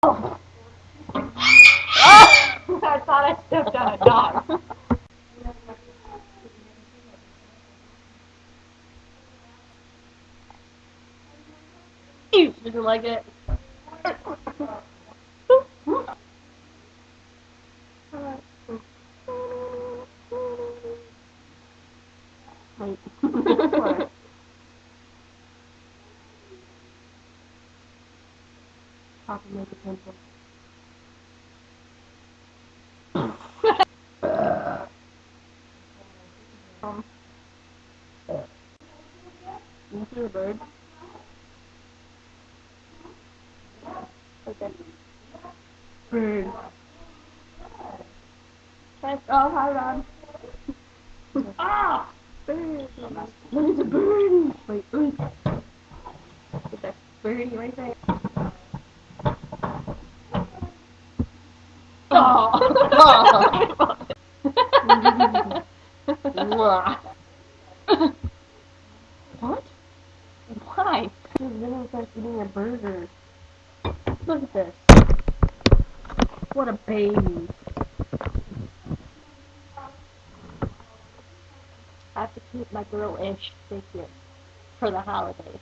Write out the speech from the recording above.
Oh! I thought I stepped on a dog. She doesn't like it. Wait. Papa make a pencil. You see a bird? Okay. Bird. Oh, hi, Ron. Ah! Bird. Look at the birdie. Wait, ooh. Get that birdie right there. Oh. What? Why? Dude, then it's like eating a burger. Look at this. What a baby. I have to keep my girl-ish figure for the holidays.